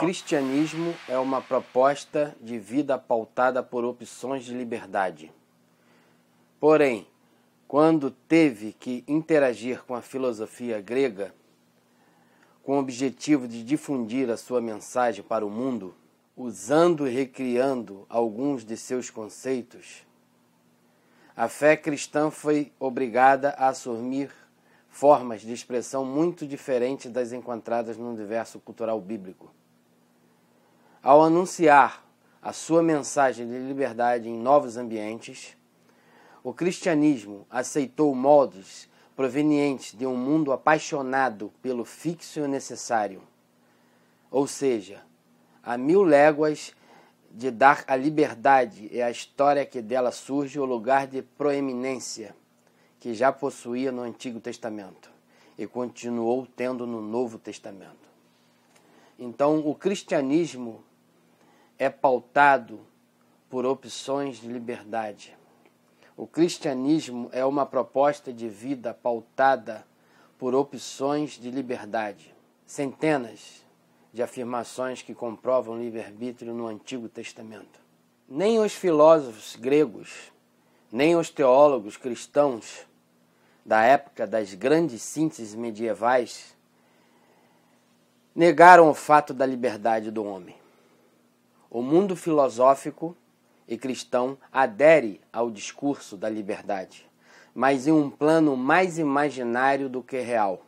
cristianismo é uma proposta de vida pautada por opções de liberdade. Porém, quando teve que interagir com a filosofia grega, com o objetivo de difundir a sua mensagem para o mundo, usando e recriando alguns de seus conceitos, a fé cristã foi obrigada a assumir formas de expressão muito diferentes das encontradas no universo cultural bíblico. Ao anunciar a sua mensagem de liberdade em novos ambientes, o cristianismo aceitou moldes provenientes de um mundo apaixonado pelo fixo e necessário, ou seja, a 1000 léguas de dar a liberdade é a história que dela surge o lugar de proeminência que já possuía no Antigo Testamento e continuou tendo no Novo Testamento. Então, o cristianismo é pautado por opções de liberdade. O cristianismo é uma proposta de vida pautada por opções de liberdade. Centenas de afirmações que comprovam o livre-arbítrio no Antigo Testamento. Nem os filósofos gregos, nem os teólogos cristãos da época das grandes sínteses medievais negaram o fato da liberdade do homem. O mundo filosófico e cristão adere ao discurso da liberdade, mas em um plano mais imaginário do que real,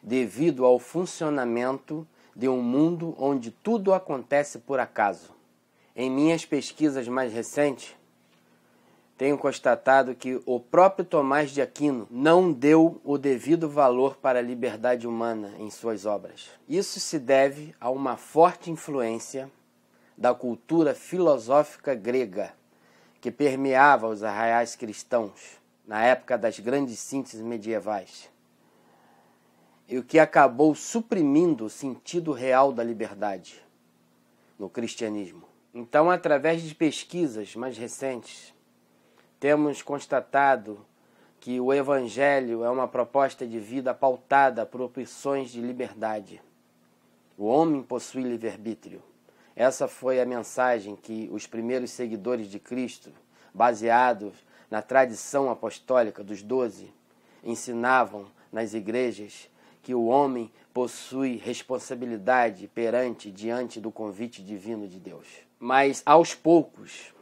devido ao funcionamento de um mundo onde tudo acontece por acaso. Em minhas pesquisas mais recentes, tenho constatado que o próprio Tomás de Aquino não deu o devido valor para a liberdade humana em suas obras. Isso se deve a uma forte influência da cultura filosófica grega que permeava os arraiais cristãos na época das grandes sínteses medievais, e o que acabou suprimindo o sentido real da liberdade no cristianismo. Então, através de pesquisas mais recentes, temos constatado que o Evangelho é uma proposta de vida pautada por opções de liberdade. O homem possui livre-arbítrio. Essa foi a mensagem que os primeiros seguidores de Cristo, baseados na tradição apostólica dos 12, ensinavam nas igrejas que o homem possui responsabilidade diante do convite divino de Deus. Mas, aos poucos,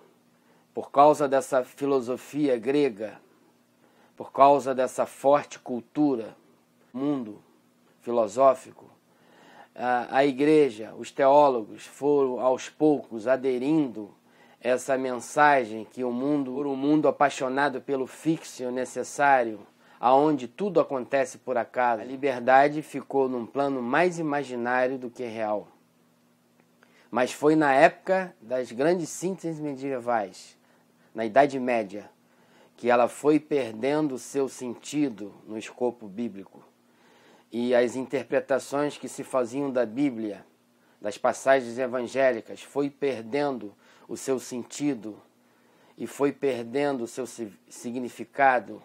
por causa dessa filosofia grega, por causa dessa forte cultura, mundo filosófico, a igreja, os teólogos foram aos poucos aderindo a essa mensagem que por um mundo apaixonado pelo fixo e necessário, aonde tudo acontece por acaso, a liberdade ficou num plano mais imaginário do que real. Mas foi na época das grandes sínteses medievais, na Idade Média, que ela foi perdendo o seu sentido no escopo bíblico. E as interpretações que se faziam da Bíblia, das passagens evangélicas, foi perdendo o seu sentido e foi perdendo o seu significado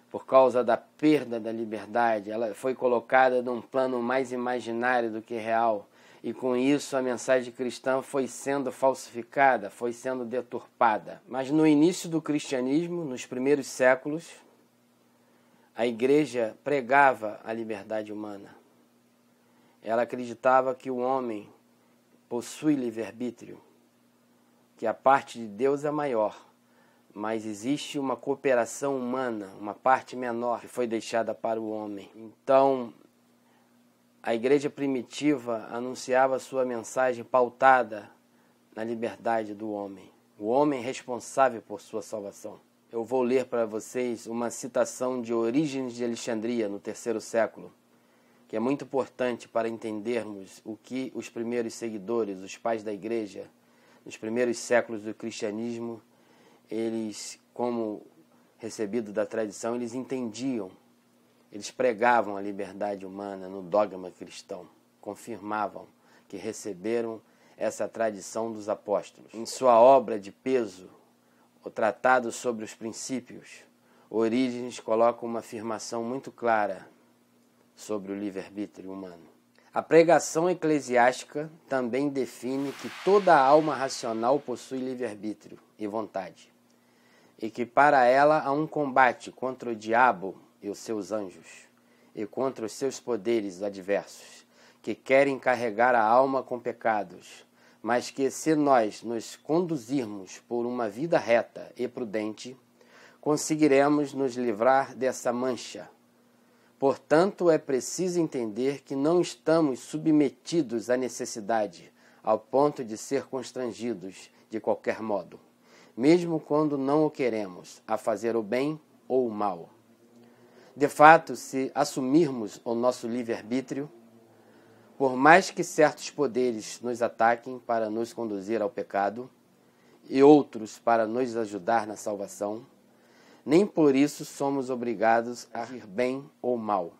por causa da perda da liberdade. Ela foi colocada num plano mais imaginário do que real. E com isso a mensagem cristã foi sendo falsificada, foi sendo deturpada. Mas no início do cristianismo, nos primeiros séculos, a igreja pregava a liberdade humana. Ela acreditava que o homem possui livre-arbítrio, que a parte de Deus é maior, mas existe uma cooperação humana, uma parte menor que foi deixada para o homem. Então, a igreja primitiva anunciava sua mensagem pautada na liberdade do homem. O homem responsável por sua salvação. Eu vou ler para vocês uma citação de Orígenes de Alexandria, no 3º século, que é muito importante para entendermos o que os primeiros seguidores, os pais da igreja, nos primeiros séculos do cristianismo, eles, como recebido da tradição, eles entendiam. Eles pregavam a liberdade humana no dogma cristão, confirmavam que receberam essa tradição dos apóstolos. Em sua obra de peso, o Tratado sobre os Princípios, Orígenes coloca uma afirmação muito clara sobre o livre-arbítrio humano. A pregação eclesiástica também define que toda alma racional possui livre-arbítrio e vontade, e que para ela há um combate contra o diabo e os seus anjos, e contra os seus poderes adversos, que querem carregar a alma com pecados, mas que, se nós nos conduzirmos por uma vida reta e prudente, conseguiremos nos livrar dessa mancha. Portanto, é preciso entender que não estamos submetidos à necessidade, ao ponto de ser constrangidos de qualquer modo, mesmo quando não o queremos, a fazer o bem ou o mal. De fato, se assumirmos o nosso livre-arbítrio, por mais que certos poderes nos ataquem para nos conduzir ao pecado, e outros para nos ajudar na salvação, nem por isso somos obrigados a agir bem ou mal.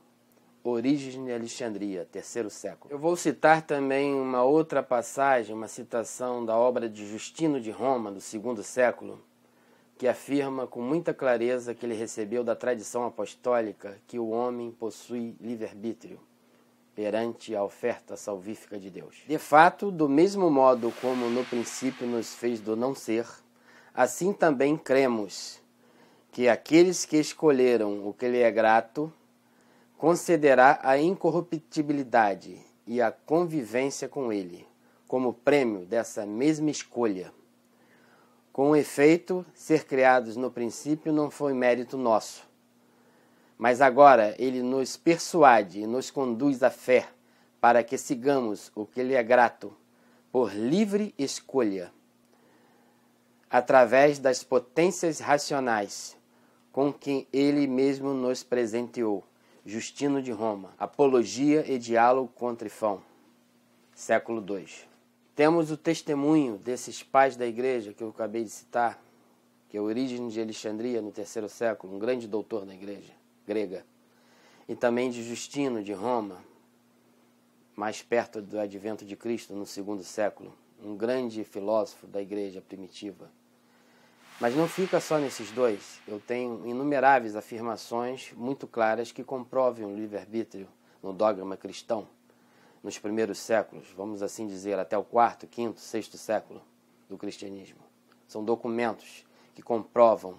Orígenes de Alexandria, terceiro século. Eu vou citar também uma outra passagem, uma citação da obra de Justino de Roma, do segundo século, que afirma com muita clareza que ele recebeu da tradição apostólica que o homem possui livre-arbítrio perante a oferta salvífica de Deus. De fato, do mesmo modo como no princípio nos fez do não ser, assim também cremos que aqueles que escolheram o que lhe é grato, concederá a incorruptibilidade e a convivência com ele, como prêmio dessa mesma escolha. Com efeito, ser criados no princípio não foi mérito nosso, mas agora ele nos persuade e nos conduz à fé, para que sigamos o que lhe é grato, por livre escolha, através das potências racionais, com que ele mesmo nos presenteou. Justino de Roma, Apologia e Diálogo com Trifão, século II. Temos o testemunho desses pais da igreja que eu acabei de citar, que é Orígenes de Alexandria, no terceiro século, um grande doutor da igreja grega, e também de Justino de Roma, mais perto do advento de Cristo, no segundo século, um grande filósofo da igreja primitiva. Mas não fica só nesses dois. Eu tenho inumeráveis afirmações muito claras que comprovem o livre-arbítrio no dogma cristão, nos primeiros séculos, vamos assim dizer, até o quarto, quinto, sexto século do cristianismo. São documentos que comprovam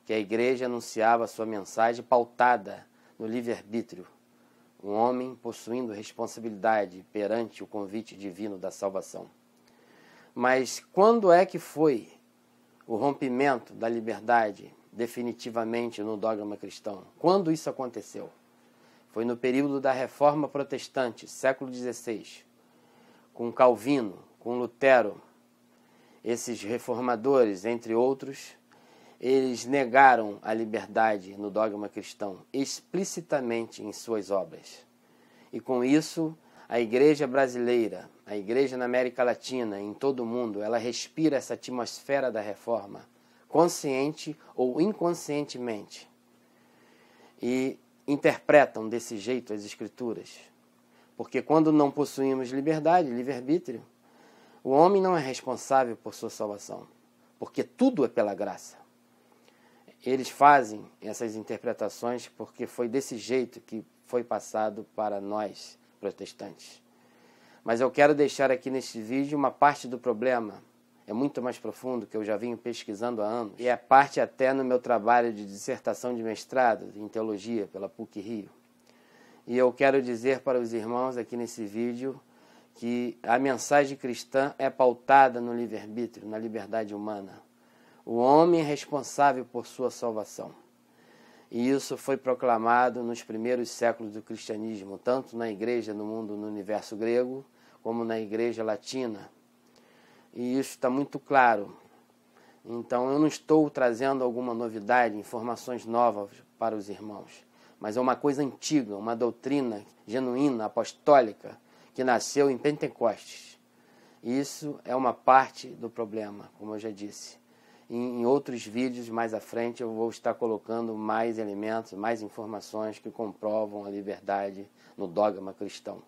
que a igreja anunciava sua mensagem pautada no livre-arbítrio, um homem possuindo responsabilidade perante o convite divino da salvação. Mas quando é que foi o rompimento da liberdade definitivamente no dogma cristão? Quando isso aconteceu? Foi no período da Reforma Protestante, século XVI, com Calvino, com Lutero. Esses reformadores, entre outros, eles negaram a liberdade no dogma cristão explicitamente em suas obras. E com isso, a igreja brasileira, a igreja na América Latina, em todo o mundo, ela respira essa atmosfera da reforma, consciente ou inconscientemente, e interpretam desse jeito as escrituras. Porque quando não possuímos liberdade, livre-arbítrio, o homem não é responsável por sua salvação, porque tudo é pela graça. Eles fazem essas interpretações porque foi desse jeito que foi passado para nós, protestantes. Mas eu quero deixar aqui neste vídeo uma parte do problema, é muito mais profundo, que eu já venho pesquisando há anos, e é parte até no meu trabalho de dissertação de mestrado em teologia pela PUC-Rio. E eu quero dizer para os irmãos aqui nesse vídeo que a mensagem cristã é pautada no livre-arbítrio, na liberdade humana. O homem é responsável por sua salvação. E isso foi proclamado nos primeiros séculos do cristianismo, tanto na igreja no mundo, no universo grego, como na igreja latina. E isso está muito claro. Então eu não estou trazendo alguma novidade, informações novas para os irmãos, mas é uma coisa antiga, uma doutrina genuína, apostólica, que nasceu em Pentecostes. Isso é uma parte do problema, como eu já disse. Em outros vídeos mais à frente eu vou estar colocando mais elementos, mais informações que comprovam a liberdade no dogma cristão.